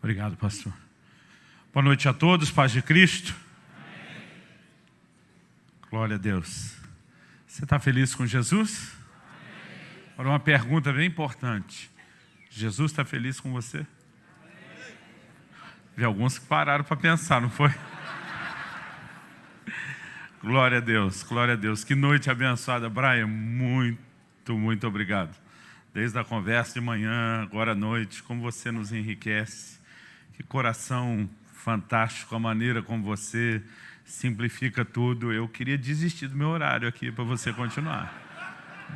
Obrigado, pastor. Boa noite a todos, paz de Cristo. Amém. Glória a Deus. Você está feliz com Jesus? Amém. Agora uma pergunta bem importante. Jesus está feliz com você? Amém. Vi alguns que pararam para pensar, não foi? Glória a Deus, glória a Deus. Que noite abençoada, Brian. Muito obrigado. Desde a conversa de manhã, agora à noite, como você nos enriquece. Que coração fantástico, a maneira como você simplifica tudo. Eu queria desistir do meu horário aqui para você continuar.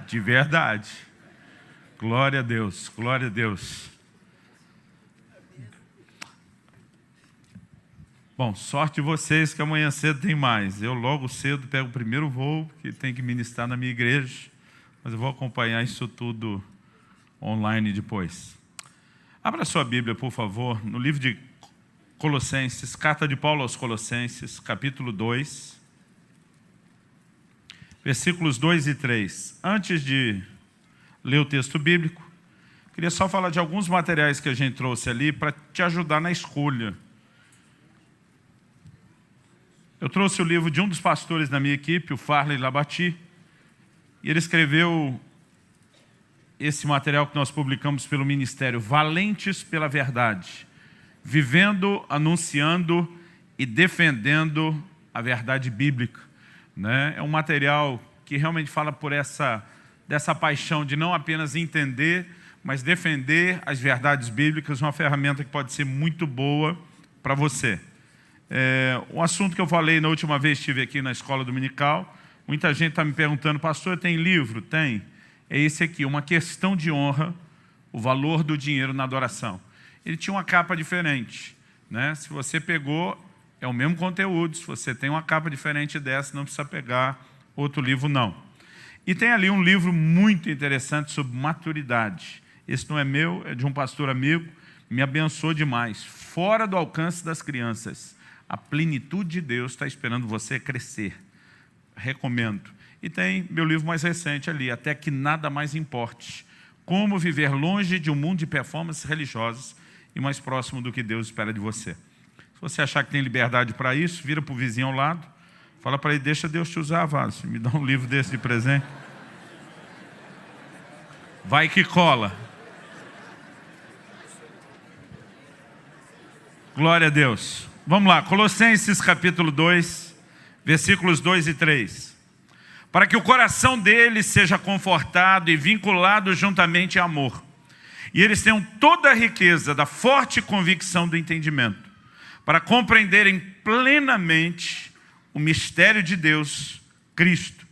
De verdade. Glória a Deus, glória a Deus. Bom, sorte de vocês que amanhã cedo tem mais. Eu logo cedo pego o primeiro voo, que tem que ministrar na minha igreja. Mas eu vou acompanhar isso tudo online depois. Abra sua Bíblia, por favor, no livro de Colossenses, carta de Paulo aos Colossenses, capítulo 2, versículos 2 e 3. Antes de ler o texto bíblico, queria só falar de alguns materiais que a gente trouxe ali para te ajudar na escolha. Eu trouxe o livro de um dos pastores da minha equipe, o Farley Labati, e ele escreveu esse material que nós publicamos pelo Ministério, Valentes pela Verdade, vivendo, anunciando e defendendo a verdade bíblica. Né? É um material que realmente fala dessa paixão de não apenas entender, mas defender as verdades bíblicas, uma ferramenta que pode ser muito boa para você. Um assunto que eu falei na última vez que estive aqui na escola dominical, muita gente está me perguntando, pastor, tem livro? Tem. É esse aqui, Uma Questão de Honra, o valor do dinheiro na adoração. Ele tinha uma capa diferente. Né? Se você pegou, é o mesmo conteúdo. Se você tem uma capa diferente dessa, não precisa pegar outro livro, não. E tem ali um livro muito interessante sobre maturidade. Esse não é meu, é de um pastor amigo, me abençoou demais. Fora do alcance das crianças. A plenitude de Deus está esperando você crescer. Recomendo. E tem meu livro mais recente ali, Até que Nada Mais Importe. Como viver longe de um mundo de performances religiosas e mais próximo do que Deus espera de você. Se você achar que tem liberdade para isso, vira para o vizinho ao lado, fala para ele, deixa Deus te usar, Vázio, me dá um livro desse de presente. Vai que cola. Glória a Deus. Vamos lá, Colossenses capítulo 2, versículos 2 e 3. Para que o coração deles seja confortado e vinculado juntamente a amor. E eles tenham toda a riqueza da forte convicção do entendimento, para compreenderem plenamente o mistério de Deus, Cristo,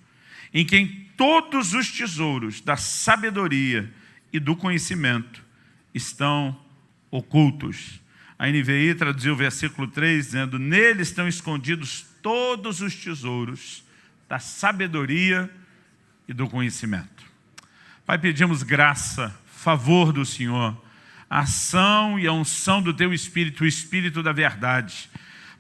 em quem todos os tesouros da sabedoria e do conhecimento estão ocultos. A NVI traduziu o versículo 3, dizendo, nele estão escondidos todos os tesouros da sabedoria e do conhecimento. Pai, pedimos graça, favor do Senhor, a ação e a unção do Teu Espírito, o Espírito da verdade,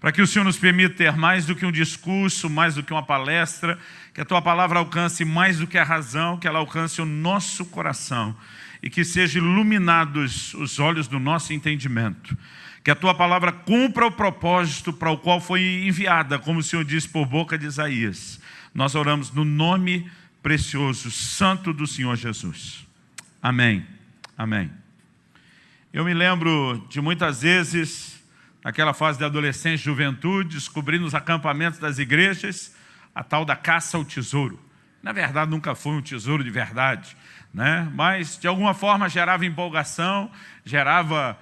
para que o Senhor nos permita ter mais do que um discurso, mais do que uma palestra, que a Tua palavra alcance mais do que a razão, que ela alcance o nosso coração e que sejam iluminados os olhos do nosso entendimento. Que a Tua palavra cumpra o propósito para o qual foi enviada, como o Senhor disse por boca de Isaías. Nós oramos no nome precioso, santo do Senhor Jesus. Amém. Amém. Eu me lembro de muitas vezes, naquela fase de adolescência e juventude, descobri nos acampamentos das igrejas a tal da caça ao tesouro. Na verdade, nunca foi um tesouro de verdade, né? Mas, de alguma forma, gerava empolgação, gerava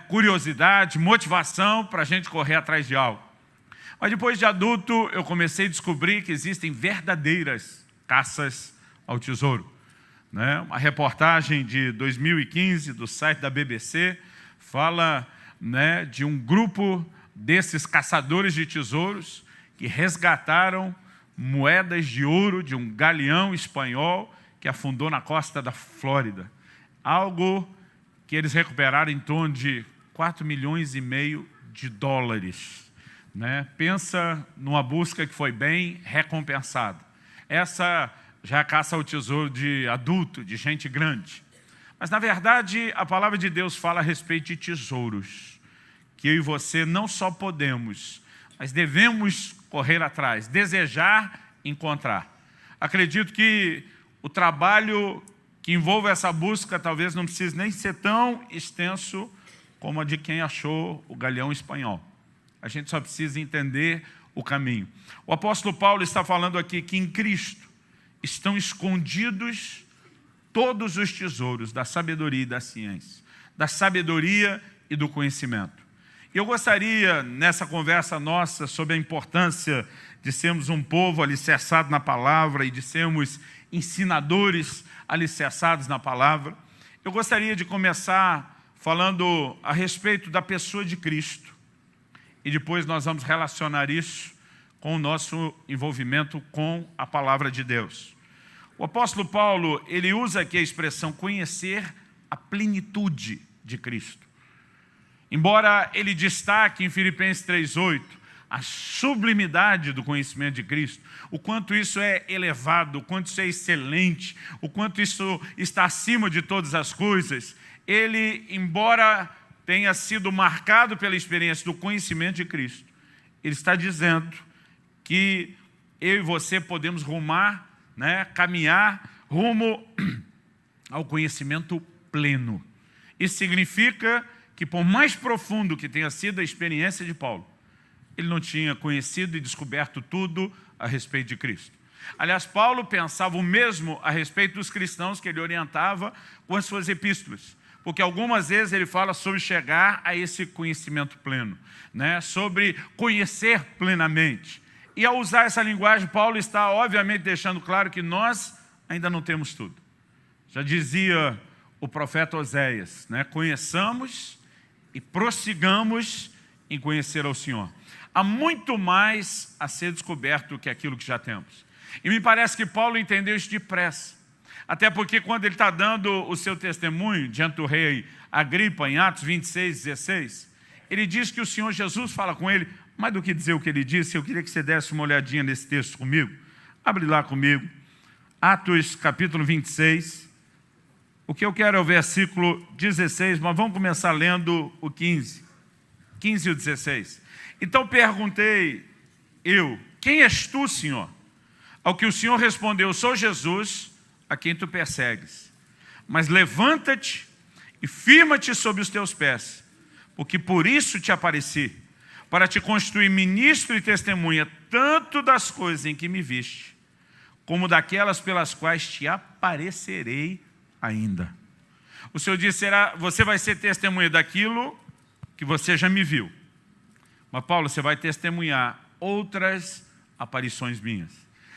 curiosidade, motivação para a gente correr atrás de algo. Mas depois de adulto, eu comecei a descobrir que existem verdadeiras caças ao tesouro. Uma reportagem de 2015 do site da BBC fala de um grupo desses caçadores de tesouros que resgataram moedas de ouro de um galeão espanhol que afundou na costa da Flórida. Algo que eles recuperaram em torno de 4,5 milhões de dólares. Pensa numa busca que foi bem recompensada. Essa já é a caça ao tesouro de adulto, de gente grande. Mas, na verdade, a palavra de Deus fala a respeito de tesouros. que eu e você não só podemos, mas devemos correr atrás, desejar, encontrar. Acredito que o trabalho que envolve essa busca talvez não precise nem ser tão extenso como a de quem achou o galeão espanhol. A gente só precisa entender o caminho. O apóstolo Paulo está falando aqui que em Cristo estão escondidos todos os tesouros da sabedoria e da ciência, da sabedoria e do conhecimento. Eu gostaria, nessa conversa nossa, sobre a importância de sermos um povo alicerçado na palavra e de sermos ensinadores alicerçados na palavra, eu gostaria de começar falando a respeito da pessoa de Cristo. E depois nós vamos relacionar isso com o nosso envolvimento com a palavra de Deus. O apóstolo Paulo, ele usa aqui a expressão conhecer a plenitude de Cristo. Embora ele destaque em Filipenses 3:8 a sublimidade do conhecimento de Cristo, o quanto isso é elevado, o quanto isso é excelente, o quanto isso está acima de todas as coisas, ele, embora tenha sido marcado pela experiência do conhecimento de Cristo, ele está dizendo que eu e você podemos rumar, caminhar rumo ao conhecimento pleno. Isso significa que, por mais profundo que tenha sido a experiência de Paulo, ele não tinha conhecido e descoberto tudo a respeito de Cristo. Aliás, Paulo pensava o mesmo a respeito dos cristãos que ele orientava com as suas epístolas, porque algumas vezes ele fala sobre chegar a esse conhecimento pleno, sobre conhecer plenamente. E ao usar essa linguagem, Paulo está obviamente deixando claro que nós ainda não temos tudo. Já dizia o profeta Oséias, conheçamos e prossigamos em conhecer ao Senhor. Há muito mais a ser descoberto que aquilo que já temos. E me parece que Paulo entendeu isso depressa. Até porque quando ele está dando o seu testemunho diante do rei Agripa, em Atos 26:16, ele diz que o Senhor Jesus fala com ele. Mais do que dizer o que ele disse, eu queria que você desse uma olhadinha nesse texto comigo. Abre lá comigo. Atos capítulo 26. O que eu quero é o versículo 16, mas vamos começar lendo o 15. 15 e o 16. Então perguntei eu, quem és tu, Senhor? Ao que o Senhor respondeu, sou Jesus, a quem tu persegues. Mas levanta-te e firma-te sobre os teus pés, porque por isso te apareci, para te constituir ministro e testemunha, tanto das coisas em que me viste, como daquelas pelas quais te aparecerei ainda. O Senhor disse, você vai ser testemunha daquilo que você já me viu. Mas Paulo, você vai testemunhar outras aparições minhas.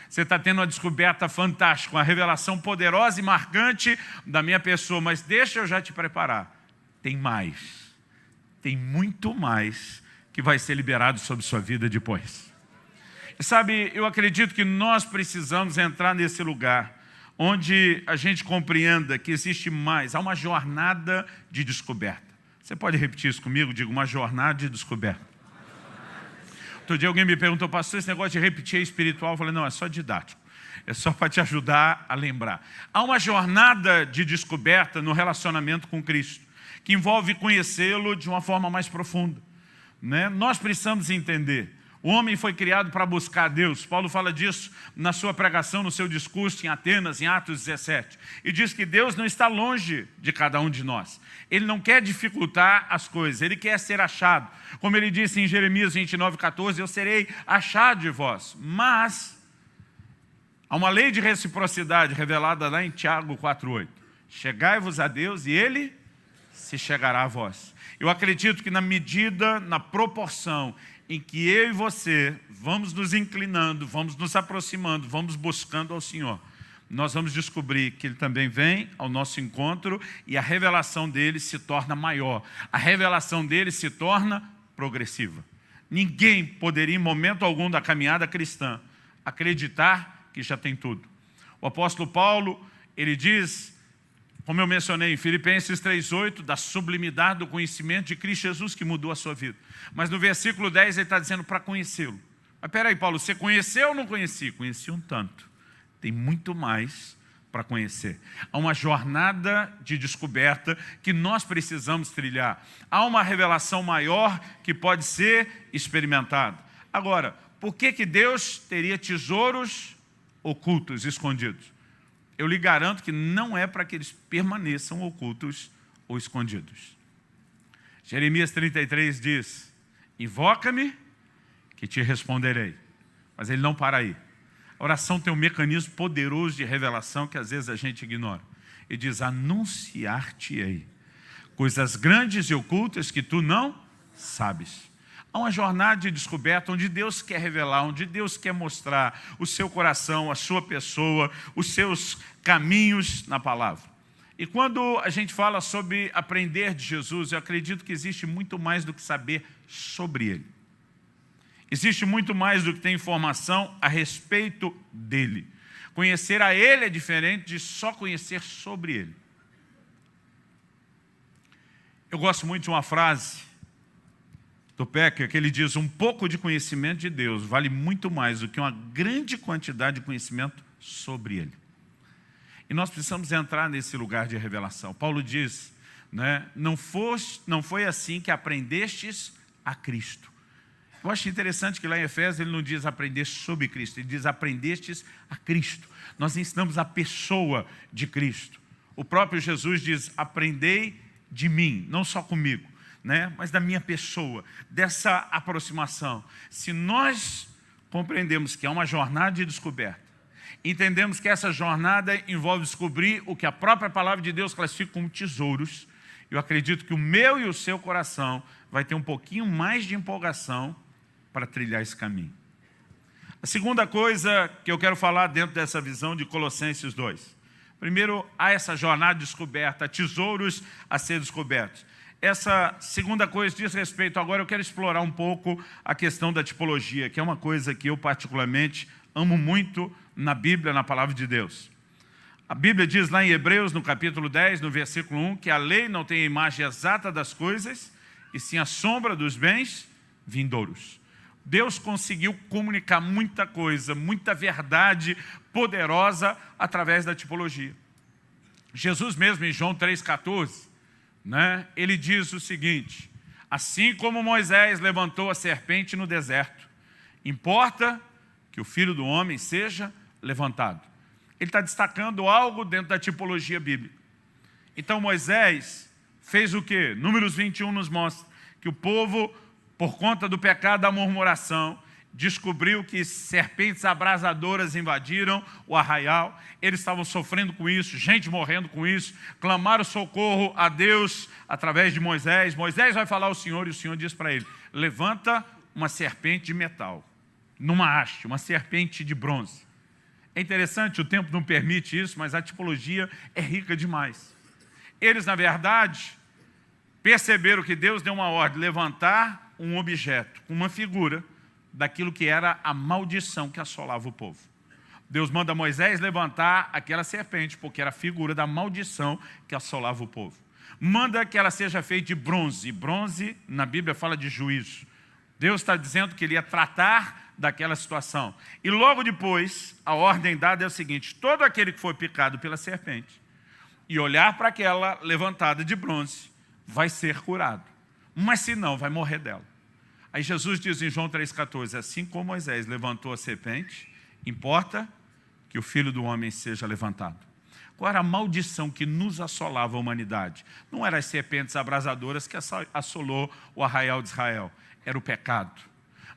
Você está tendo uma descoberta fantástica, uma revelação poderosa e marcante da minha pessoa, mas deixa eu já te preparar. Tem mais. Tem muito mais que vai ser liberado sobre sua vida depois. E sabe, eu acredito que nós precisamos entrar nesse lugar onde a gente compreenda que existe mais, há uma jornada de descoberta. Você pode repetir isso comigo? Digo, uma jornada de descoberta. Outro dia alguém me perguntou, pastor, esse negócio de repetir é espiritual? Eu falei, não, é só didático. É só para te ajudar a lembrar. Há uma jornada de descoberta no relacionamento com Cristo, que envolve conhecê-lo de uma forma mais profunda. Nós precisamos entender. O homem foi criado para buscar Deus. Paulo fala disso na sua pregação, no seu discurso em Atenas, em Atos 17. E diz que Deus não está longe de cada um de nós. Ele não quer dificultar as coisas, ele quer ser achado. Como ele disse em Jeremias 29:14, eu serei achado de vós. Mas há uma lei de reciprocidade revelada lá em Tiago 4:8. Chegai-vos a Deus e ele se chegará a vós. Eu acredito que na medida, na proporção em que eu e você vamos nos inclinando, vamos nos aproximando, vamos buscando ao Senhor, nós vamos descobrir que Ele também vem ao nosso encontro e a revelação dEle se torna maior. A revelação dEle se torna progressiva. Ninguém poderia, em momento algum da caminhada cristã, acreditar que já tem tudo. O apóstolo Paulo, ele diz, como eu mencionei em Filipenses 3:8, da sublimidade do conhecimento de Cristo Jesus que mudou a sua vida. Mas no versículo 10 ele está dizendo para conhecê-lo. Mas peraí, Paulo, você conheceu ou não conheci? Conheci um tanto. Tem muito mais para conhecer. Há uma jornada de descoberta que nós precisamos trilhar. Há uma revelação maior que pode ser experimentada. Agora, por que Deus teria tesouros ocultos, escondidos? Eu lhe garanto que não é para que eles permaneçam ocultos ou escondidos. Jeremias 33 diz: invoca-me que te responderei. Mas ele não para aí. A oração tem um mecanismo poderoso de revelação que às vezes a gente ignora. Ele diz: anunciar-te-ei coisas grandes e ocultas que tu não sabes. Há uma jornada de descoberta onde Deus quer revelar, onde Deus quer mostrar o seu coração, a sua pessoa, os seus caminhos na palavra. E quando a gente fala sobre aprender de Jesus, eu acredito que existe muito mais do que saber sobre Ele. Existe muito mais do que ter informação a respeito dEle. Conhecer a Ele é diferente de só conhecer sobre Ele. Eu gosto muito de uma frase do Pecker, que ele diz: um pouco de conhecimento de Deus vale muito mais do que uma grande quantidade de conhecimento sobre Ele. E nós precisamos entrar nesse lugar de revelação. Paulo diz, né, não foi assim que aprendestes a Cristo. Eu acho interessante que lá em Efésios ele não diz aprender sobre Cristo, ele diz aprendestes a Cristo. Nós ensinamos a pessoa de Cristo. O próprio Jesus diz: aprendei de mim, não só comigo, né, mas da minha pessoa, dessa aproximação. Se nós compreendemos que é uma jornada de descoberta, entendemos que essa jornada envolve descobrir o que a própria palavra de Deus classifica como tesouros, eu acredito que o meu e o seu coração vai ter um pouquinho mais de empolgação para trilhar esse caminho. A segunda coisa que eu quero falar dentro dessa visão de Colossenses 2. Primeiro, há essa jornada de descoberta, tesouros a ser descobertos. Essa segunda coisa diz respeito, agora eu quero explorar um pouco a questão da tipologia, que é uma coisa que eu particularmente amo muito na Bíblia, na palavra de Deus. A Bíblia diz lá em Hebreus, no capítulo 10, no versículo 1, que a lei não tem a imagem exata das coisas, e sim a sombra dos bens vindouros. Deus conseguiu comunicar muita coisa, muita verdade poderosa através da tipologia. Jesus mesmo, em João 3,14, né, ele diz o seguinte: assim como Moisés levantou a serpente no deserto, importa que o Filho do Homem seja levantado. Ele está destacando algo dentro da tipologia bíblica. Então Moisés fez o quê? Números 21 nos mostra que o povo, por conta do pecado da murmuração, descobriu que serpentes abrasadoras invadiram o arraial. Eles estavam sofrendo com isso, gente morrendo com isso. Clamaram socorro a Deus através de Moisés. Moisés vai falar ao Senhor e o Senhor diz para ele: levanta uma serpente de metal, numa haste, uma serpente de bronze. É interessante, o tempo não permite isso, mas a tipologia é rica demais. Eles, na verdade, perceberam que Deus deu uma ordem: levantar um objeto, uma figura daquilo que era a maldição que assolava o povo. Deus manda Moisés levantar aquela serpente, porque era a figura da maldição que assolava o povo. Manda que ela seja feita de bronze. E bronze, na Bíblia, fala de juízo. Deus está dizendo que ele ia tratar daquela situação. E logo depois, a ordem dada é o seguinte: todo aquele que foi picado pela serpente e olhar para aquela levantada de bronze vai ser curado. Mas se não, vai morrer dela. Aí Jesus diz em João 3,14, assim como Moisés levantou a serpente, importa que o Filho do Homem seja levantado. Qual era a maldição que nos assolava a humanidade? Não eram as serpentes abrasadoras que assolou o arraial de Israel, era o pecado.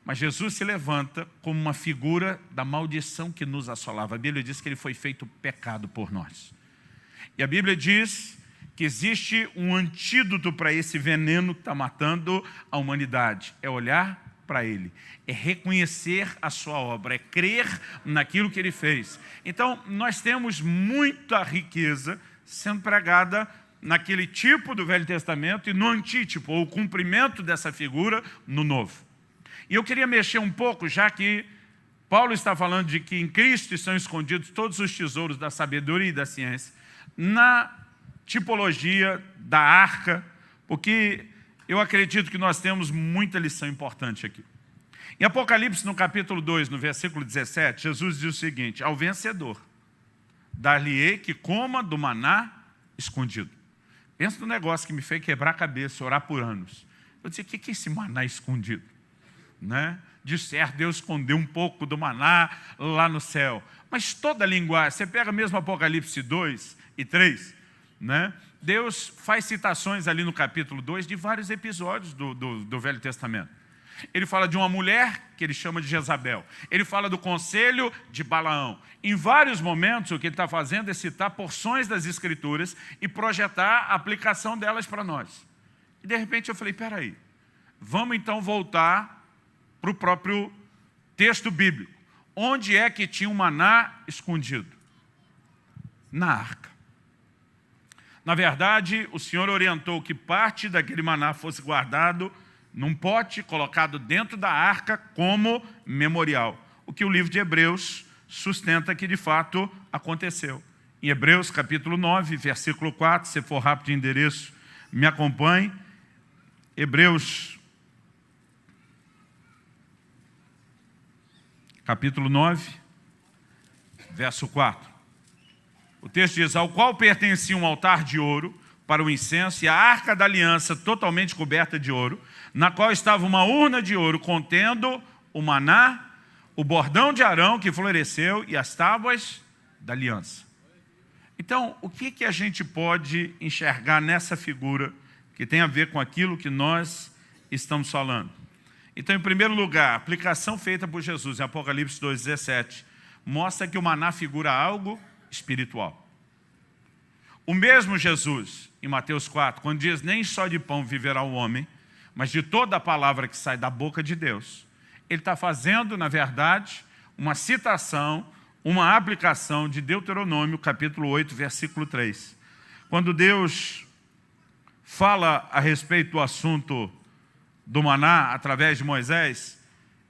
Mas Jesus se levanta como uma figura da maldição que nos assolava. A Bíblia diz que ele foi feito pecado por nós. E a Bíblia diz que existe um antídoto para esse veneno que está matando a humanidade. É olhar para Ele, é reconhecer a sua obra, é crer naquilo que Ele fez. Então, nós temos muita riqueza sendo pregada naquele tipo do Velho Testamento e no antítipo, ou o cumprimento dessa figura no Novo. E eu queria mexer um pouco, já que Paulo está falando de que em Cristo estão escondidos todos os tesouros da sabedoria e da ciência, na tipologia da arca, porque eu acredito que nós temos muita lição importante aqui. Em Apocalipse, no capítulo 2, no versículo 17, Jesus diz o seguinte: ao vencedor dar-lhe-ei que coma do maná escondido. Pensa no negócio que me fez quebrar a cabeça, orar por anos. Eu disse, o que é esse maná escondido? Né? De certo, Deus escondeu um pouco do maná lá no céu. Mas toda a linguagem, você pega mesmo Apocalipse 2 e 3, né? Deus faz citações ali no capítulo 2 de vários episódios do Velho Testamento. Ele fala de uma mulher que ele chama de Jezabel. Ele fala do conselho de Balaão. Em vários momentos, o que ele está fazendo é citar porções das Escrituras e projetar a aplicação delas para nós. E de repente eu falei, peraí, vamos então voltar para o próprio texto bíblico. Onde é que tinha um maná escondido? Na arca. Na verdade, o Senhor orientou que parte daquele maná fosse guardado num pote colocado dentro da arca como memorial. O que o livro de Hebreus sustenta que de fato aconteceu. Em Hebreus capítulo 9, versículo 4, se for rápido de endereço, me acompanhe. Hebreus capítulo 9, verso 4. O texto diz, ao qual pertencia um altar de ouro para o incenso e a arca da aliança totalmente coberta de ouro, na qual estava uma urna de ouro contendo o maná, o bordão de Arão que floresceu e as tábuas da aliança. Então, o que a gente pode enxergar nessa figura que tem a ver com aquilo que nós estamos falando? Então, em primeiro lugar, a aplicação feita por Jesus em Apocalipse 2,17 mostra que o maná figura algo espiritual. O mesmo Jesus, em Mateus 4, quando diz, nem só de pão viverá o homem, mas de toda a palavra que sai da boca de Deus, ele está fazendo, na verdade, uma citação, uma aplicação de Deuteronômio, capítulo 8, versículo 3. Quando Deus fala a respeito do assunto do maná, através de Moisés,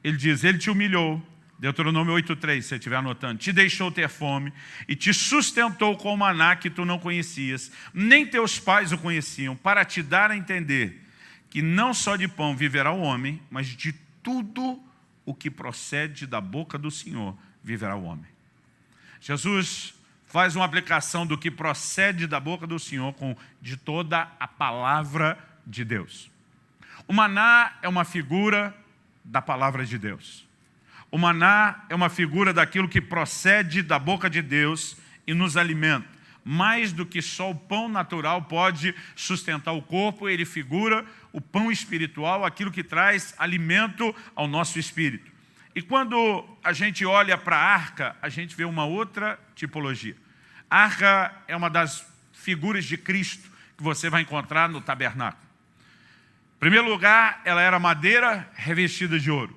ele diz, ele te humilhou, Deuteronômio 8,3, se você estiver anotando, te deixou ter fome e te sustentou com o maná que tu não conhecias, nem teus pais o conheciam, para te dar a entender que não só de pão viverá o homem, mas de tudo o que procede da boca do Senhor viverá o homem. Jesus faz uma aplicação do que procede da boca do Senhor com de toda a palavra de Deus. O maná é uma figura da palavra de Deus. O maná é uma figura daquilo que procede da boca de Deus e nos alimenta. Mais do que só o pão natural pode sustentar o corpo, ele figura o pão espiritual, aquilo que traz alimento ao nosso espírito. E quando a gente olha para a arca, a gente vê uma outra tipologia. A arca é uma das figuras de Cristo que você vai encontrar no tabernáculo. Em primeiro lugar, ela era madeira revestida de ouro.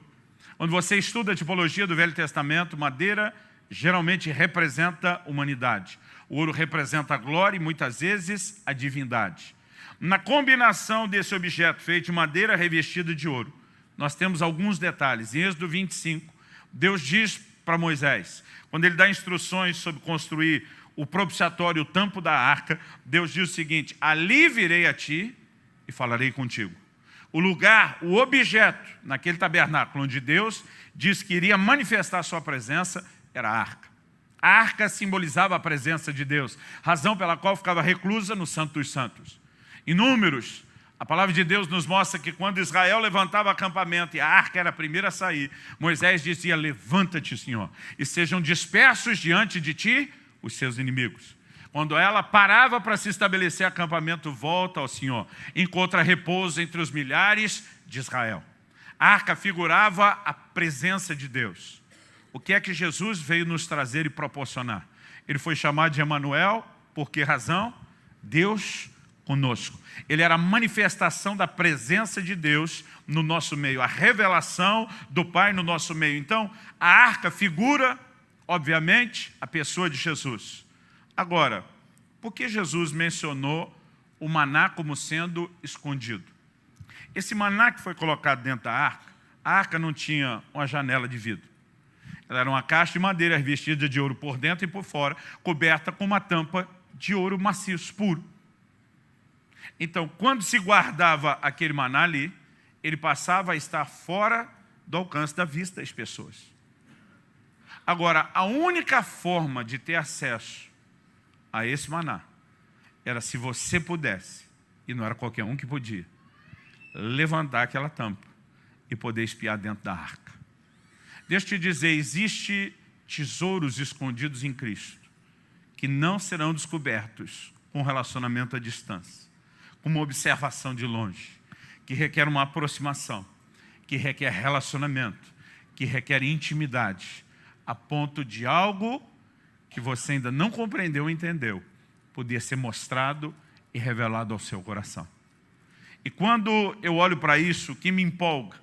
Quando você estuda a tipologia do Velho Testamento, madeira geralmente representa humanidade. O ouro representa a glória e muitas vezes a divindade. Na combinação desse objeto feito de madeira revestida de ouro, nós temos alguns detalhes. Em Êxodo 25, Deus diz para Moisés, quando ele dá instruções sobre construir o propiciatório, o tampo da arca, Deus diz o seguinte, ali virei a ti e falarei contigo. O lugar, o objeto naquele tabernáculo onde Deus diz que iria manifestar a sua presença era a arca. A arca simbolizava a presença de Deus, razão pela qual ficava reclusa no Santo dos Santos. Em Números, a palavra de Deus nos mostra que quando Israel levantava acampamento e a arca era a primeira a sair, Moisés dizia, levanta-te, Senhor, e sejam dispersos diante de ti os seus inimigos. Quando ela parava para se estabelecer acampamento, volta ao Senhor, encontra repouso entre os milhares de Israel. A arca figurava a presença de Deus. O que é que Jesus veio nos trazer e proporcionar? Ele foi chamado de Emanuel, por que razão? Deus conosco. Ele era a manifestação da presença de Deus no nosso meio, a revelação do Pai no nosso meio. Então, a arca figura, obviamente, a pessoa de Jesus. Agora, por que Jesus mencionou o maná como sendo escondido? Esse maná que foi colocado dentro da arca não tinha uma janela de vidro. Ela era uma caixa de madeira revestida de ouro por dentro e por fora, coberta com uma tampa de ouro maciço, puro. Então, quando se guardava aquele maná ali, ele passava a estar fora do alcance da vista das pessoas. Agora, a única forma de ter acesso a esse maná era se você pudesse, e não era qualquer um que podia, levantar aquela tampa e poder espiar dentro da arca. Deixa eu te dizer, existe tesouros escondidos em Cristo que não serão descobertos com relacionamento à distância, com uma observação de longe, que requer uma aproximação, que requer relacionamento, que requer intimidade, a ponto de algo que você ainda não compreendeu ou entendeu, poder ser mostrado e revelado ao seu coração. E quando eu olho para isso, o que me empolga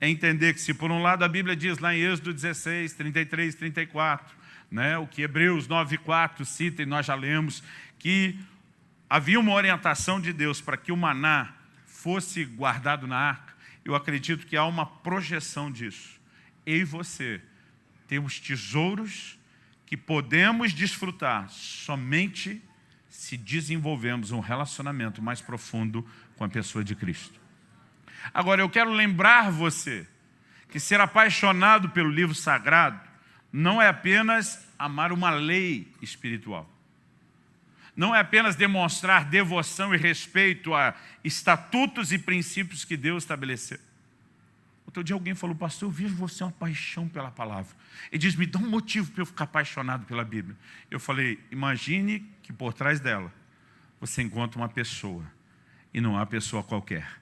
é entender que se por um lado a Bíblia diz lá em Êxodo 16, 33, 34, né, o que Hebreus 9:4 cita, e nós já lemos, que havia uma orientação de Deus para que o maná fosse guardado na arca, eu acredito que há uma projeção disso. Eu e você temos tesouros que podemos desfrutar somente se desenvolvemos um relacionamento mais profundo com a pessoa de Cristo. Agora, eu quero lembrar você que ser apaixonado pelo livro sagrado não é apenas amar uma lei espiritual. Não é apenas demonstrar devoção e respeito a estatutos e princípios que Deus estabeleceu. Outro dia alguém falou, pastor, eu vejo você uma paixão pela palavra. Ele diz, me dá um motivo para eu ficar apaixonado pela Bíblia. Eu falei, imagine que por trás dela você encontra uma pessoa, e não é uma pessoa qualquer.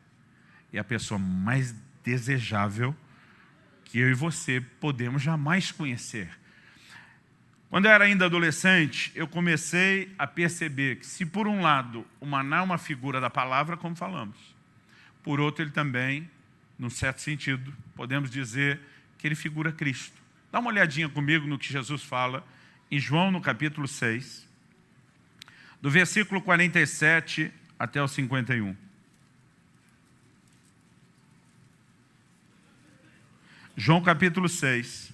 É a pessoa mais desejável que eu e você podemos jamais conhecer. Quando eu era ainda adolescente, eu comecei a perceber que se por um lado o maná é uma figura da palavra, como falamos, por outro ele também, num certo sentido, podemos dizer que ele figura Cristo. Dá uma olhadinha comigo no que Jesus fala em João, no capítulo 6, do versículo 47 até o 51. João capítulo 6,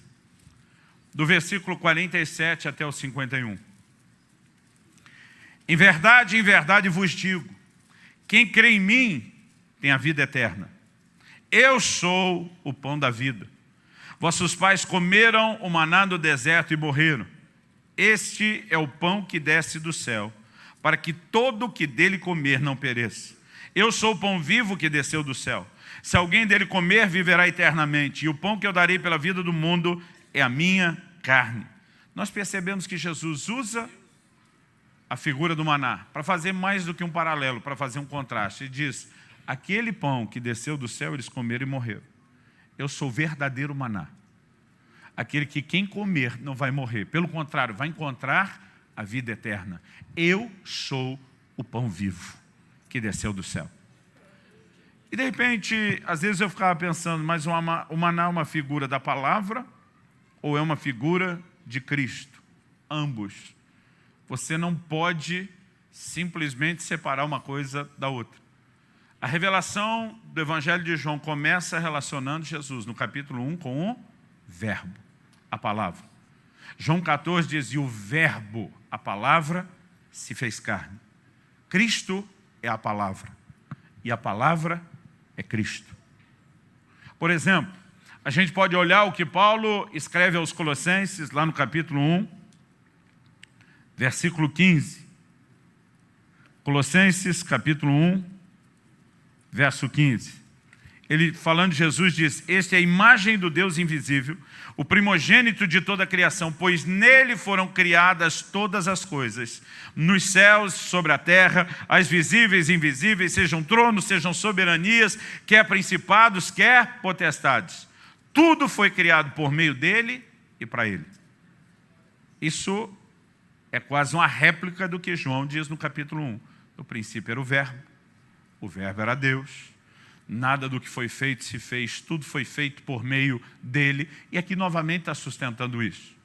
do versículo 47 até o 51. Em verdade vos digo, quem crê em mim tem a vida eterna. Eu sou o pão da vida. Vossos pais comeram o maná no deserto e morreram. Este é o pão que desce do céu, para que todo o que dele comer não pereça. Eu sou o pão vivo que desceu do céu. Se alguém dele comer, viverá eternamente. E o pão que eu darei pela vida do mundo é a minha carne. Nós percebemos que Jesus usa a figura do maná para fazer mais do que um paralelo, para fazer um contraste. Ele diz, aquele pão que desceu do céu, eles comeram e morreram. Eu sou o verdadeiro maná. Aquele que quem comer não vai morrer. Pelo contrário, vai encontrar a vida eterna. Eu sou o pão vivo que desceu do céu. E de repente, às vezes eu ficava pensando, mas o maná é uma figura da palavra ou é uma figura de Cristo? Ambos. Você não pode simplesmente separar uma coisa da outra. A revelação do Evangelho de João começa relacionando Jesus, no capítulo 1, com o verbo, a palavra. João 14 diz, e o verbo, a palavra, se fez carne. Cristo é a palavra, e a palavra é Cristo. Por exemplo, a gente pode olhar o que Paulo escreve aos Colossenses, lá no capítulo 1, versículo 15. Colossenses, capítulo 1, verso 15. Ele, falando de Jesus, diz, este é a imagem do Deus invisível, o primogênito de toda a criação, pois nele foram criadas todas as coisas, nos céus, sobre a terra, as visíveis e invisíveis, sejam tronos, sejam soberanias, quer principados, quer potestades. Tudo foi criado por meio dele e para ele. Isso é quase uma réplica do que João diz no capítulo 1. No princípio era o verbo era Deus. Nada do que foi feito se fez, tudo foi feito por meio dele. E aqui novamente está sustentando isso.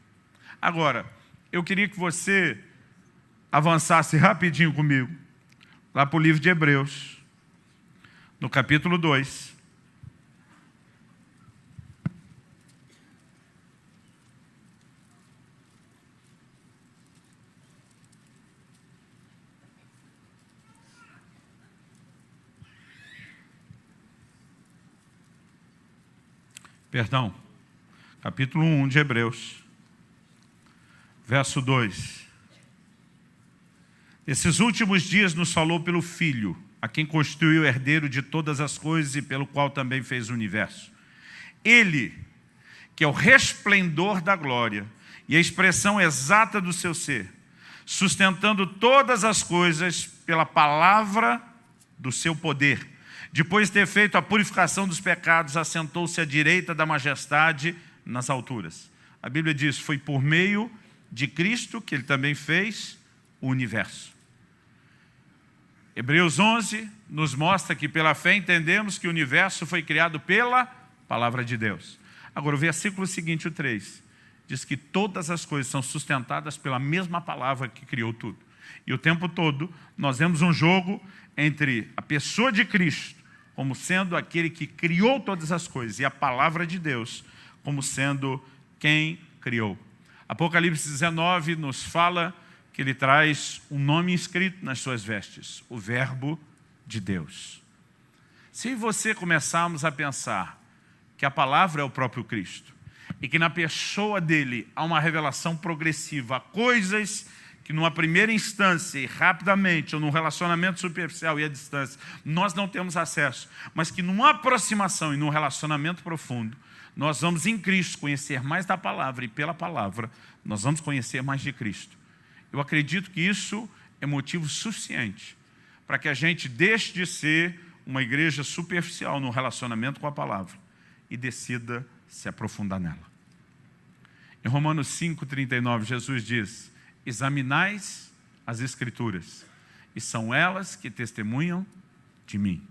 Agora, eu queria que você avançasse rapidinho comigo, lá para o livro de Hebreus, no capítulo 2. Perdão, capítulo 1 de Hebreus, verso 2. Esses últimos dias nos falou pelo Filho, a quem constituiu o herdeiro de todas as coisas e pelo qual também fez o universo. Ele, que é o resplendor da glória e a expressão exata do seu ser, sustentando todas as coisas pela palavra do seu poder. Depois de ter feito a purificação dos pecados, assentou-se à direita da majestade nas alturas. A Bíblia diz, foi por meio de Cristo que ele também fez o universo. Hebreus 11 nos mostra que pela fé entendemos que o universo foi criado pela palavra de Deus. Agora o versículo seguinte, o 3, diz que todas as coisas são sustentadas pela mesma palavra que criou tudo. E o tempo todo nós vemos um jogo entre a pessoa de Cristo como sendo aquele que criou todas as coisas e a palavra de Deus como sendo quem criou. Apocalipse 19 nos fala que ele traz um nome escrito nas suas vestes, o Verbo de Deus. Se você começarmos a pensar que a palavra é o próprio Cristo e que na pessoa dele há uma revelação progressiva, coisas que numa primeira instância e rapidamente, ou num relacionamento superficial e à distância, nós não temos acesso, mas que numa aproximação e num relacionamento profundo, nós vamos em Cristo conhecer mais da palavra e pela palavra, nós vamos conhecer mais de Cristo. Eu acredito que isso é motivo suficiente para que a gente deixe de ser uma igreja superficial no relacionamento com a palavra e decida se aprofundar nela. Em Romanos 5,39, Jesus diz, examinais as Escrituras, e são elas que testemunham de mim.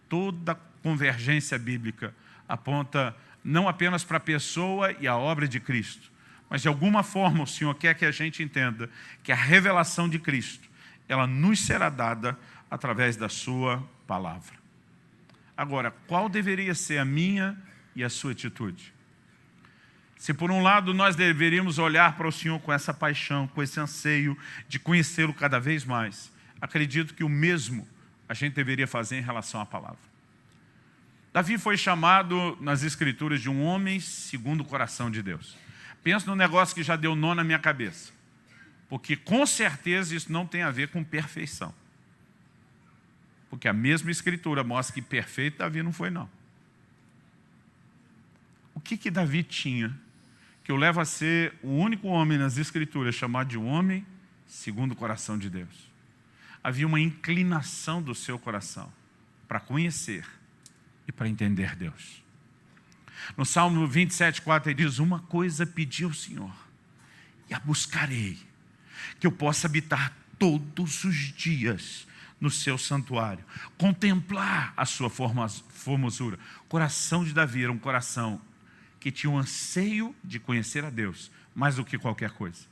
Toda convergência bíblica aponta não apenas para a pessoa e a obra de Cristo, mas de alguma forma o Senhor quer que a gente entenda que a revelação de Cristo, ela nos será dada através da sua palavra. Agora, qual deveria ser a minha e a sua atitude? Se por um lado nós deveríamos olhar para o Senhor com essa paixão, com esse anseio de conhecê-lo cada vez mais, acredito que o mesmo a gente deveria fazer em relação à palavra. Davi foi chamado nas Escrituras de um homem segundo o coração de Deus. Penso num negócio que já deu nó na minha cabeça, porque com certeza isso não tem a ver com perfeição. Porque a mesma Escritura mostra que perfeito Davi não foi, não. O que Davi tinha que o leva a ser o único homem nas Escrituras chamado de um homem segundo o coração de Deus? Havia uma inclinação do seu coração para conhecer e para entender Deus. No Salmo 27,4 ele diz, uma coisa pedi ao Senhor, e a buscarei, que eu possa habitar todos os dias no seu santuário, contemplar a sua formosura. O coração de Davi era um coração que tinha um anseio de conhecer a Deus, mais do que qualquer coisa.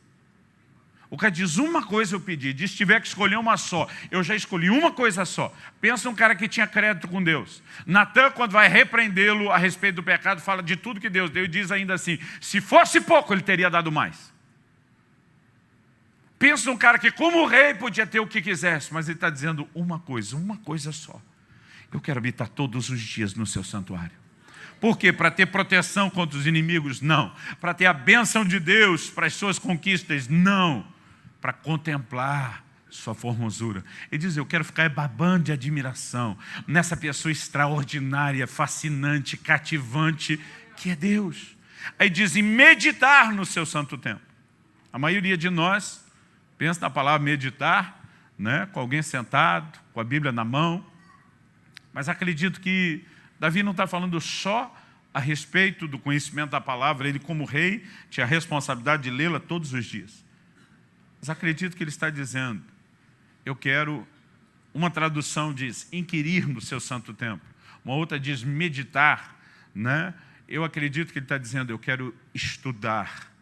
O cara diz, uma coisa eu pedi, diz, se tiver que escolher uma só, eu já escolhi uma coisa só. Pensa num cara que tinha crédito com Deus. Natan, quando vai repreendê-lo a respeito do pecado, fala de tudo que Deus deu e diz ainda assim, se fosse pouco, ele teria dado mais. Pensa num cara que como rei podia ter o que quisesse, mas ele está dizendo uma coisa só. Eu quero habitar todos os dias no seu santuário. Por quê? Para ter proteção contra os inimigos? Não. Para ter a bênção de Deus para as suas conquistas? Não. Para contemplar sua formosura. Ele diz, eu quero ficar babando de admiração nessa pessoa extraordinária, fascinante, cativante, que é Deus. Aí diz, e meditar no seu santo templo. A maioria de nós pensa na palavra meditar, né, com alguém sentado, com a Bíblia na mão, mas acredito que Davi não está falando só a respeito do conhecimento da palavra, ele como rei tinha a responsabilidade de lê-la todos os dias. Mas acredito que ele está dizendo, eu quero, uma tradução diz, inquirir no seu santo templo, uma outra diz meditar, né? Eu acredito que ele está dizendo, eu quero estudar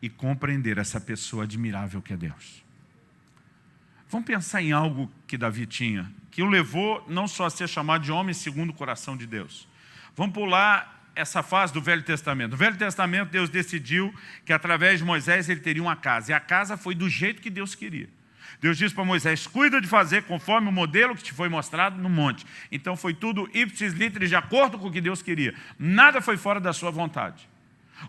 e compreender essa pessoa admirável que é Deus. Vamos pensar em algo que Davi tinha, que o levou não só a ser chamado de homem segundo o coração de Deus. Vamos pular essa fase do Velho Testamento. No Velho Testamento, Deus decidiu que através de Moisés ele teria uma casa. E a casa foi do jeito que Deus queria. Deus disse para Moisés, cuida de fazer conforme o modelo que te foi mostrado no monte. Então foi tudo ipsis literis, de acordo com o que Deus queria. Nada foi fora da sua vontade.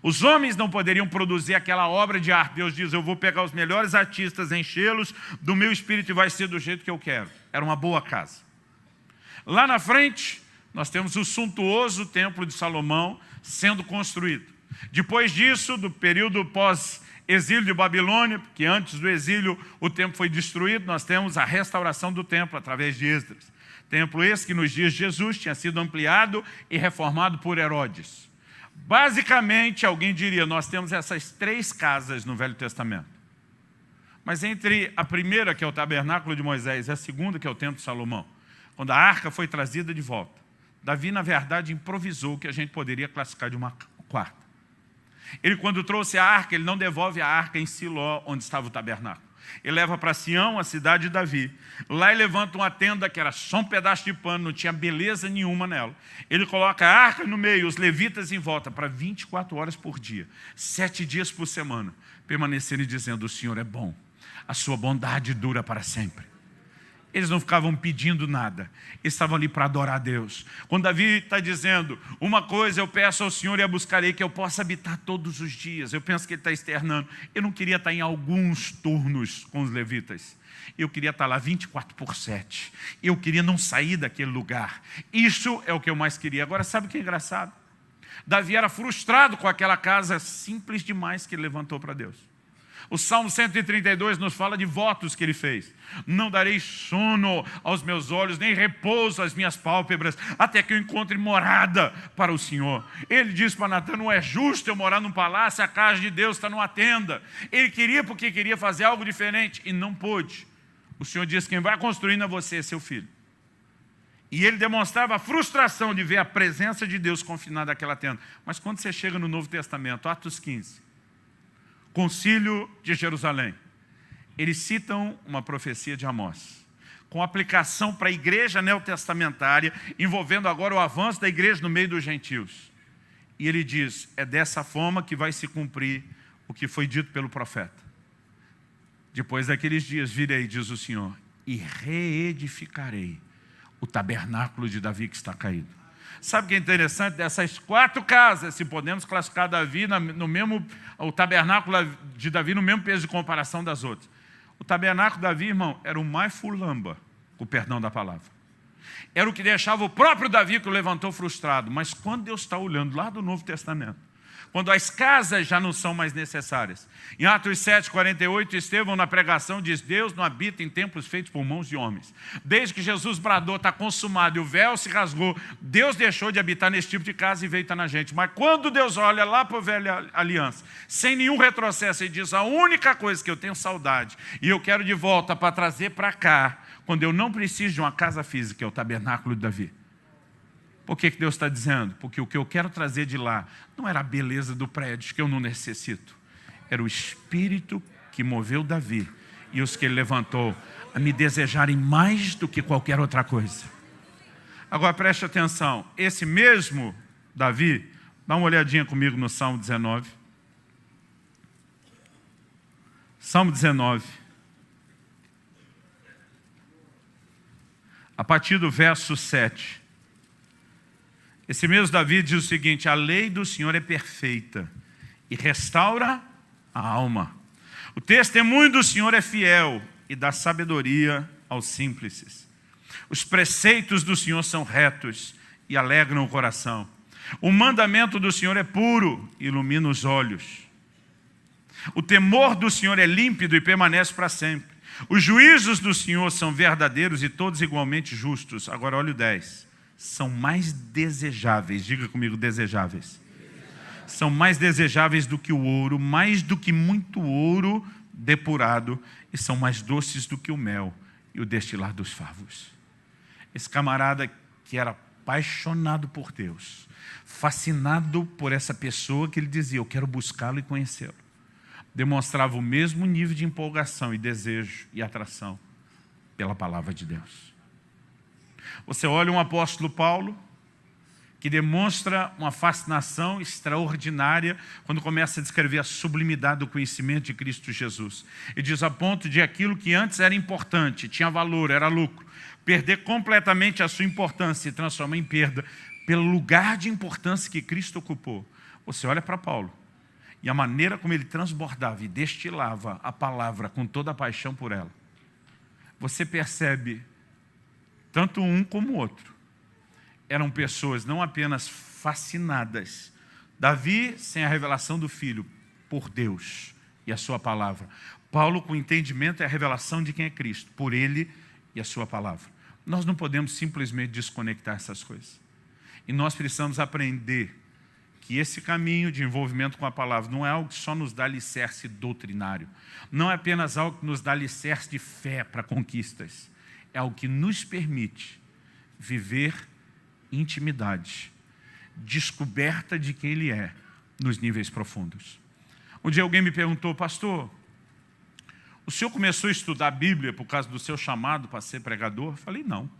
Os homens não poderiam produzir aquela obra de arte. Deus diz, eu vou pegar os melhores artistas, enchê-los do meu espírito e vai ser do jeito que eu quero. Era uma boa casa. Lá na frente, nós temos o suntuoso templo de Salomão sendo construído. Depois disso, do período pós-exílio de Babilônia, porque antes do exílio o templo foi destruído, nós temos a restauração do templo através de Esdras. Templo esse que nos dias de Jesus tinha sido ampliado e reformado por Herodes. Basicamente, alguém diria, nós temos essas 3 casas no Velho Testamento. Mas entre a primeira, que é o tabernáculo de Moisés, e a segunda, que é o templo de Salomão, quando a arca foi trazida de volta, Davi, na verdade, improvisou o que a gente poderia classificar de uma quarta. Ele, quando trouxe a arca, ele não devolve a arca em Siló, onde estava o tabernáculo. Ele leva para Sião, a cidade de Davi. Lá ele levanta uma tenda que era só um pedaço de pano, não tinha beleza nenhuma nela. Ele coloca a arca no meio, os levitas em volta, para 24 horas por dia, 7 dias por semana, permanecerem dizendo, o Senhor é bom, a sua bondade dura para sempre. Eles não ficavam pedindo nada, eles estavam ali para adorar a Deus. Quando Davi está dizendo, uma coisa eu peço ao Senhor e a buscarei, que eu possa habitar todos os dias. Eu penso que ele está externando. Eu não queria estar em alguns turnos com os levitas. Eu queria estar lá 24/7. Eu queria não sair daquele lugar. Isso é o que eu mais queria. Agora, sabe o que é engraçado? Davi era frustrado com aquela casa simples demais que ele levantou para Deus. O Salmo 132 nos fala de votos que ele fez. Não darei sono aos meus olhos, nem repouso às minhas pálpebras, até que eu encontre morada para o Senhor. Ele disse para Natan, não é justo eu morar num palácio, a casa de Deus está numa tenda. Ele queria porque queria fazer algo diferente e não pôde. O Senhor disse, quem vai construindo é você, seu filho. E ele demonstrava a frustração de ver a presença de Deus confinada naquela tenda. Mas quando você chega no Novo Testamento, Atos 15, Concílio de Jerusalém, eles citam uma profecia de Amós, com aplicação para a igreja neotestamentária, envolvendo agora o avanço da igreja no meio dos gentios. E ele diz, é dessa forma que vai se cumprir o que foi dito pelo profeta. Depois daqueles dias virei, diz o Senhor, e reedificarei o tabernáculo de Davi que está caído. Sabe o que é interessante? Dessas 4 casas, se podemos classificar Davi no mesmo, o tabernáculo de Davi no mesmo peso de comparação das outras. O tabernáculo de Davi, irmão, era o mais fulamba, com o perdão da palavra. Era o que deixava o próprio Davi que o levantou frustrado. Mas quando Deus está olhando lá do Novo Testamento, quando as casas já não são mais necessárias. Em Atos 7:48, Estevão na pregação diz, Deus não habita em templos feitos por mãos de homens. Desde que Jesus bradou, está consumado, e o véu se rasgou, Deus deixou de habitar nesse tipo de casa e veio estar na gente. Mas quando Deus olha lá para a velha aliança, sem nenhum retrocesso, ele diz, a única coisa que eu tenho saudade, e eu quero de volta para trazer para cá, quando eu não preciso de uma casa física, é o tabernáculo de Davi. Por que Deus está dizendo? Porque o que eu quero trazer de lá não era a beleza do prédio, que eu não necessito. Era o espírito que moveu Davi e os que ele levantou a me desejarem mais do que qualquer outra coisa. Agora preste atenção, esse mesmo Davi, dá uma olhadinha comigo no Salmo 19. Salmo 19. A partir do verso 7. Esse mesmo Davi diz o seguinte, a lei do Senhor é perfeita e restaura a alma. O testemunho do Senhor é fiel e dá sabedoria aos simples. Os preceitos do Senhor são retos e alegram o coração. O mandamento do Senhor é puro e ilumina os olhos. O temor do Senhor é límpido e permanece para sempre. Os juízos do Senhor são verdadeiros e todos igualmente justos. Agora olha o 10. São mais desejáveis, diga comigo, desejáveis. São mais desejáveis do que o ouro, mais do que muito ouro depurado, e são mais doces do que o mel e o destilar dos favos. Esse camarada que era apaixonado por Deus, fascinado por essa pessoa que ele dizia, eu quero buscá-lo e conhecê-lo, demonstrava o mesmo nível de empolgação e desejo e atração pela palavra de Deus. Você olha um apóstolo Paulo, que demonstra uma fascinação extraordinária quando começa a descrever a sublimidade do conhecimento de Cristo Jesus. Ele diz a ponto de aquilo que antes era importante, tinha valor, era lucro, perder completamente a sua importância e transformar em perda pelo lugar de importância que Cristo ocupou. Você olha para Paulo, E a maneira como ele transbordava e destilava a palavra com toda a paixão por ela. Você percebe, tanto um como o outro, eram pessoas não apenas fascinadas. Davi, sem a revelação do Filho, por Deus e a sua palavra. Paulo, com entendimento, é a revelação de quem é Cristo, por ele e a sua palavra. Nós não podemos simplesmente desconectar essas coisas. E nós precisamos aprender que esse caminho de envolvimento com a palavra não é algo que só nos dá alicerce doutrinário. Não é apenas algo que nos dá alicerce de fé para conquistas. É algo que nos permite viver intimidade, descoberta de quem Ele é nos níveis profundos. Um dia alguém me perguntou: pastor, o senhor começou a estudar a Bíblia por causa do seu chamado para ser pregador? Eu falei: não.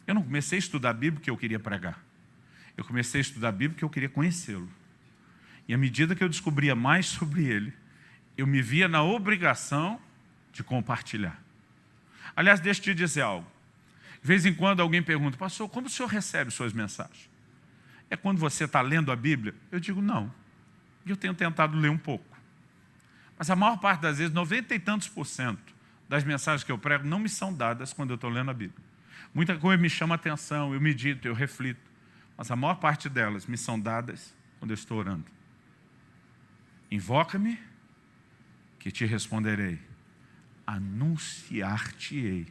Eu não comecei a estudar a Bíblia porque eu queria pregar. Eu comecei a estudar a Bíblia porque eu queria conhecê-lo. E à medida que eu descobria mais sobre ele, eu me via na obrigação de compartilhar. Aliás, deixa eu te dizer algo. De vez em quando alguém pergunta: pastor, como o senhor recebe suas mensagens? É quando você está lendo a Bíblia? Eu digo: não. E eu tenho tentado ler um pouco. Mas a maior parte das vezes, 90 e tantos % das mensagens que eu prego não me são dadas quando eu estou lendo a Bíblia. Muita coisa me chama a atenção, eu medito, eu reflito. Mas a maior parte delas me são dadas quando eu estou orando. Invoca-me, que te responderei. Anunciar-te-ei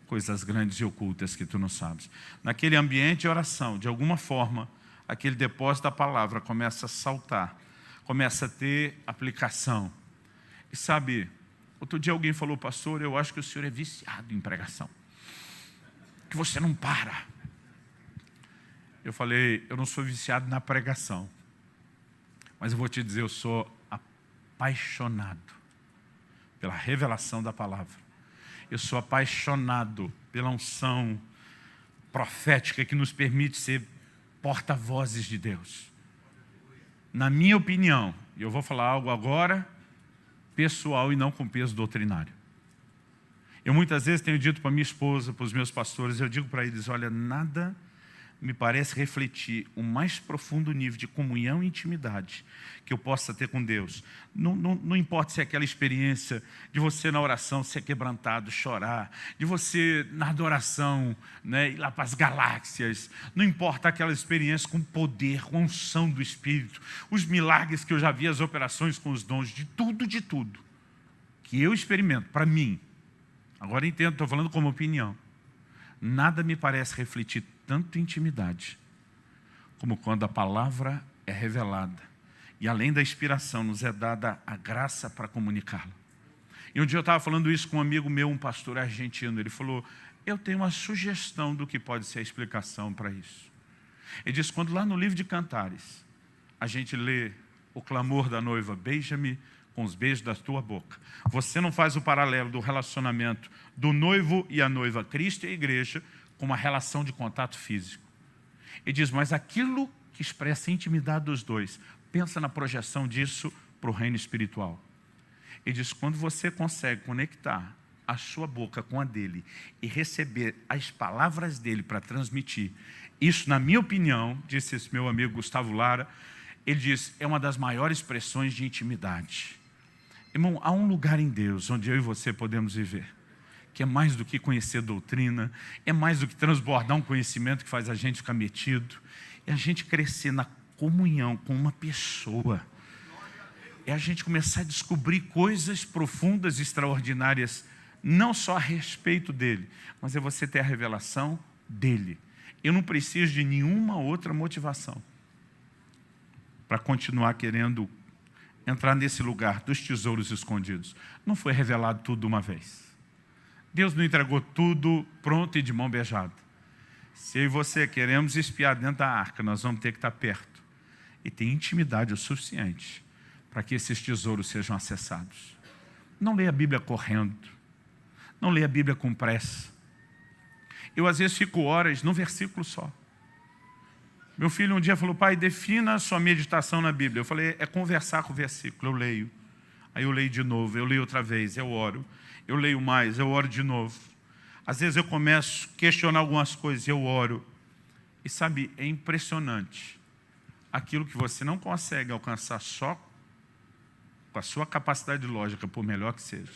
coisas grandes e ocultas que tu não sabes. Naquele ambiente de oração, de alguma forma, aquele depósito da palavra começa a saltar, começa a ter aplicação. E sabe, outro dia alguém falou: pastor, eu acho que o senhor é viciado em pregação, que você não para. Eu falei: eu não sou viciado na pregação, mas eu vou te dizer, eu sou apaixonado pela revelação da palavra. Eu sou apaixonado pela unção profética que nos permite ser porta-vozes de Deus. Na minha opinião, e eu vou falar algo agora pessoal e não com peso doutrinário. Eu muitas vezes tenho dito para minha esposa, para os meus pastores, eu digo para eles: olha, nada me parece refletir o mais profundo nível de comunhão e intimidade que eu possa ter com Deus. Não importa se é aquela experiência de você na oração ser quebrantado, chorar, de você na adoração, né, ir lá para as galáxias. Não importa aquela experiência com poder, com unção do Espírito, os milagres que eu já vi, as operações com os dons, de tudo que eu experimento, para mim. Agora entendo, estou falando como opinião. Nada me parece refletir tanto intimidade como quando a palavra é revelada e além da inspiração nos é dada a graça para comunicá-la. E um dia eu estava falando isso com um amigo meu, um pastor argentino. Ele falou: eu tenho uma sugestão do que pode ser a explicação para isso. Ele disse: quando lá no livro de Cantares a gente lê o clamor da noiva: beija-me com os beijos da tua boca, você não faz o paralelo do relacionamento do noivo e a noiva, Cristo e a igreja, com uma relação de contato físico. Ele diz: mas aquilo que expressa a intimidade dos dois, pensa na projeção disso para o reino espiritual. Ele diz: quando você consegue conectar a sua boca com a dele e receber as palavras dele para transmitir, isso, na minha opinião, disse esse meu amigo Gustavo Lara, ele diz, é uma das maiores expressões de intimidade. Irmão, há um lugar em Deus onde eu e você podemos viver, que é mais do que conhecer doutrina, é mais do que transbordar um conhecimento que faz a gente ficar metido, é a gente crescer na comunhão com uma pessoa, é a gente começar a descobrir coisas profundas e extraordinárias, não só a respeito dele, mas é você ter a revelação dele. Eu não preciso de nenhuma outra motivação para continuar querendo entrar nesse lugar dos tesouros escondidos. Não foi revelado tudo de uma vez. Deus não entregou tudo pronto e de mão beijada. Se eu e você queremos espiar dentro da arca, nós vamos ter que estar perto e ter intimidade o suficiente para que esses tesouros sejam acessados. Não leia a Bíblia correndo. Não leia a Bíblia com pressa. Eu às vezes fico horas num versículo só. Meu filho um dia falou: pai, defina a sua meditação na Bíblia. Eu falei: é conversar com o versículo. Eu leio. Aí eu leio de novo, eu leio outra vez, eu oro. Eu leio mais, eu oro de novo. Às vezes eu começo a questionar algumas coisas, eu oro. E sabe, é impressionante aquilo que você não consegue alcançar só com a sua capacidade lógica, por melhor que seja,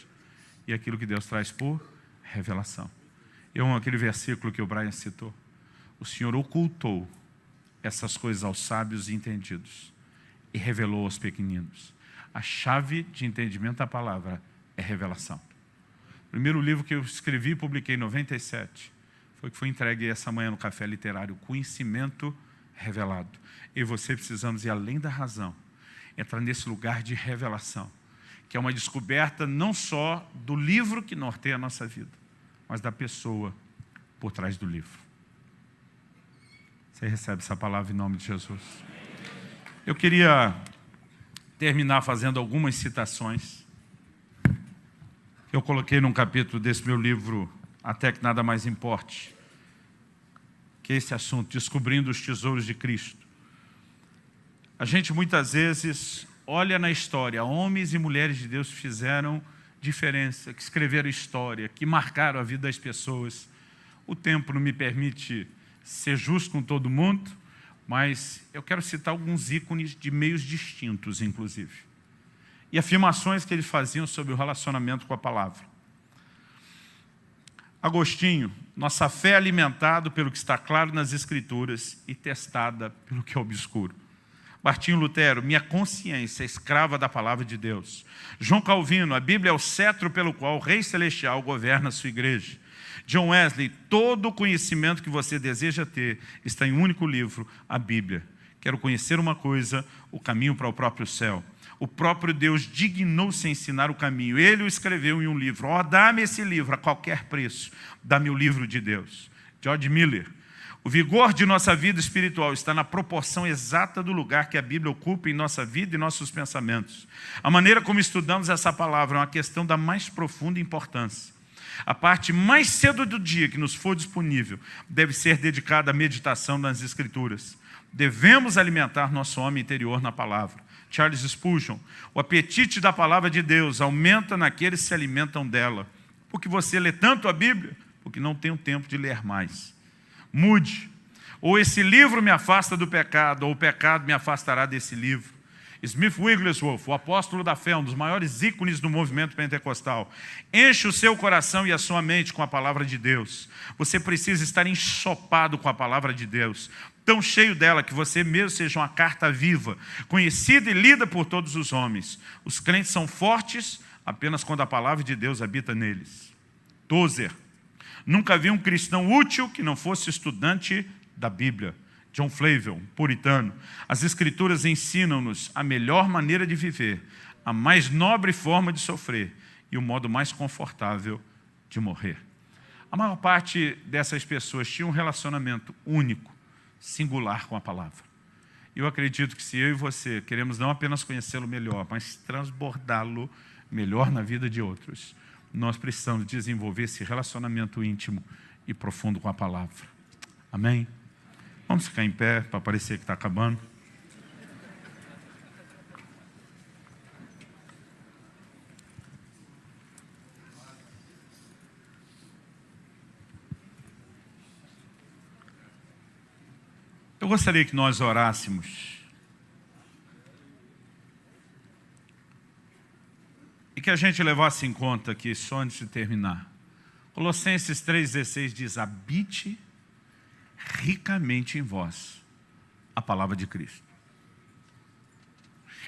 e aquilo que Deus traz por revelação. Eu amo aquele versículo que o Brian citou. O Senhor ocultou essas coisas aos sábios e entendidos e revelou aos pequeninos. A chave de entendimento da palavra é revelação. O primeiro livro que eu escrevi e publiquei em 97 foi que foi entregue essa manhã no Café Literário, Conhecimento Revelado. Eu e você precisamos ir além da razão, entrar nesse lugar de revelação, que é uma descoberta não só do livro que norteia a nossa vida, mas da pessoa por trás do livro. Você recebe essa palavra em nome de Jesus? Eu queria terminar fazendo algumas citações. Eu coloquei num capítulo desse meu livro, Até que Nada Mais Importe, que é esse assunto, Descobrindo os Tesouros de Cristo. A gente muitas vezes olha na história, homens e mulheres de Deus que fizeram diferença, que escreveram história, que marcaram a vida das pessoas. O tempo não me permite ser justo com todo mundo, mas eu quero citar alguns ícones de meios distintos, inclusive. E afirmações que eles faziam sobre o relacionamento com a palavra. Agostinho, nossa fé é alimentada pelo que está claro nas Escrituras e testada pelo que é obscuro. Martinho Lutero, minha consciência é escrava da palavra de Deus. João Calvino, a Bíblia é o cetro pelo qual o Rei Celestial governa a sua igreja. John Wesley, todo o conhecimento que você deseja ter está em um único livro, a Bíblia. Quero conhecer uma coisa, o caminho para o próprio céu. O próprio Deus dignou-se a ensinar o caminho. Ele o escreveu em um livro. Ó, dá-me esse livro a qualquer preço. Dá-me o livro de Deus. George Miller, o vigor de nossa vida espiritual está na proporção exata do lugar que a Bíblia ocupa em nossa vida e nossos pensamentos. A maneira como estudamos essa palavra é uma questão da mais profunda importância. A parte mais cedo do dia que nos for disponível deve ser dedicada à meditação nas Escrituras. Devemos alimentar nosso homem interior na palavra. Charles Spurgeon, o apetite da palavra de Deus aumenta naqueles que se alimentam dela. Porque você lê tanto a Bíblia? Porque não tenho tempo de ler mais. Mude. Ou esse livro me afasta do pecado, ou o pecado me afastará desse livro. Smith Wigglesworth, o apóstolo da fé, um dos maiores ícones do movimento pentecostal. Enche o seu coração e a sua mente com a palavra de Deus. Você precisa estar ensopado com a palavra de Deus, tão cheio dela que você mesmo seja uma carta viva, conhecida e lida por todos os homens. Os crentes são fortes apenas quando a palavra de Deus habita neles. Tozer, nunca vi um cristão útil que não fosse estudante da Bíblia. John Flavel, puritano, as Escrituras ensinam-nos a melhor maneira de viver, a mais nobre forma de sofrer e o modo mais confortável de morrer. A maior parte dessas pessoas tinha um relacionamento único, singular com a palavra. Eu acredito que se eu e você queremos não apenas conhecê-lo melhor, mas transbordá-lo melhor na vida de outros, nós precisamos desenvolver esse relacionamento íntimo e profundo com a palavra. Amém? Vamos ficar em pé para parecer que está acabando. Eu gostaria que nós orássemos e que a gente levasse em conta aqui, só antes de terminar. Colossenses 3,16 diz, habite ricamente em vós a palavra de Cristo.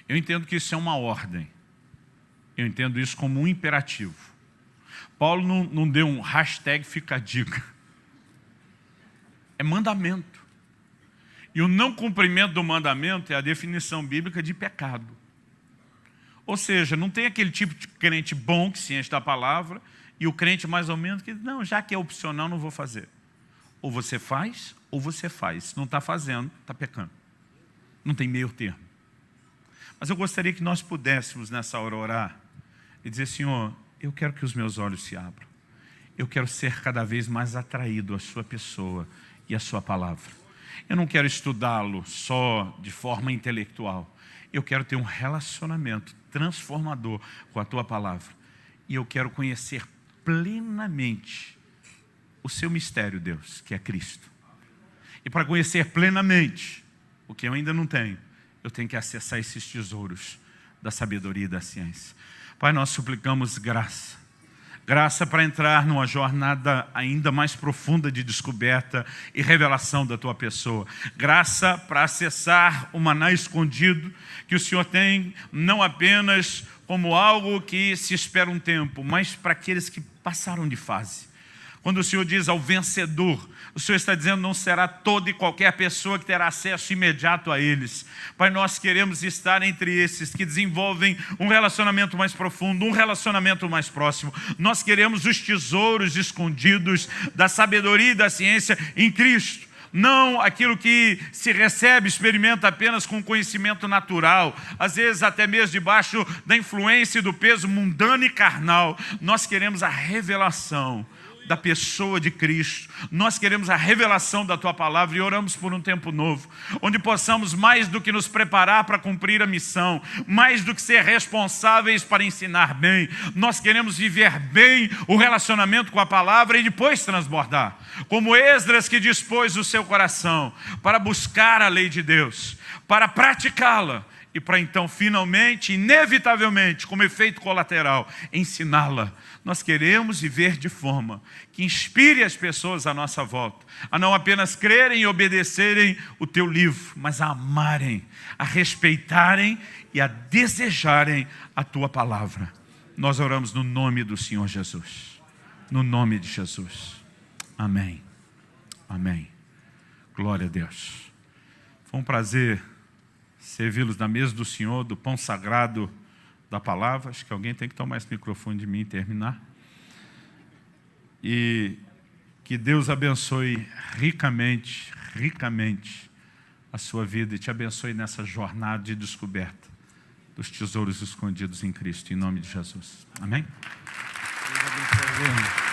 Eu entendo que isso é uma ordem. Eu entendo isso como um imperativo. Paulo não deu um hashtag fica a dica. É mandamento. E o não cumprimento do mandamento é a definição bíblica de pecado. Ou seja, não tem aquele tipo de crente bom que se enche da palavra e o crente mais ou menos que não, já que é opcional, não vou fazer. Ou você faz, ou você faz. Se não está fazendo, está pecando. Não tem meio termo. Mas eu gostaria que nós pudéssemos nessa hora orar e dizer, Senhor, eu quero que os meus olhos se abram. Eu quero ser cada vez mais atraído à sua pessoa e à sua palavra. Eu não quero estudá-lo só de forma intelectual. Eu quero ter um relacionamento transformador com a tua palavra. E eu quero conhecer plenamente o seu mistério, Deus, que é Cristo. E para conhecer plenamente, o que eu ainda não tenho, eu tenho que acessar esses tesouros da sabedoria e da ciência. Pai, nós suplicamos graça. Graça para entrar numa jornada ainda mais profunda de descoberta e revelação da Tua pessoa. Graça para acessar o maná escondido que o Senhor tem, não apenas como algo que se espera um tempo, mas para aqueles que passaram de fase. Quando o Senhor diz ao vencedor, o Senhor está dizendo não será toda e qualquer pessoa que terá acesso imediato a eles. Pai, nós queremos estar entre esses que desenvolvem um relacionamento mais profundo, um relacionamento mais próximo. Nós queremos os tesouros escondidos da sabedoria e da ciência em Cristo. Não aquilo que se recebe, experimenta apenas com conhecimento natural, às vezes até mesmo debaixo da influência e do peso mundano e carnal. Nós queremos a revelação da pessoa de Cristo. Nós queremos a revelação da Tua palavra e oramos por um tempo novo, onde possamos mais do que nos preparar para cumprir a missão, mais do que ser responsáveis para ensinar bem, nós queremos viver bem o relacionamento com a palavra e depois transbordar, como Esdras que dispôs o seu coração para buscar a lei de Deus, para praticá-la e para então finalmente, inevitavelmente, como efeito colateral, ensiná-la. Nós queremos viver de forma que inspire as pessoas à nossa volta, a não apenas crerem e obedecerem o Teu livro, mas a amarem, a respeitarem e a desejarem a Tua palavra. Nós oramos no nome do Senhor Jesus. No nome de Jesus. Amém. Amém. Glória a Deus. Foi um prazer servi-los na mesa do Senhor, do pão sagrado da palavra. Acho que alguém tem que tomar esse microfone de mim e terminar. E que Deus abençoe ricamente, ricamente a sua vida e te abençoe nessa jornada de descoberta dos tesouros escondidos em Cristo, em nome de Jesus. Amém? Deus abençoe.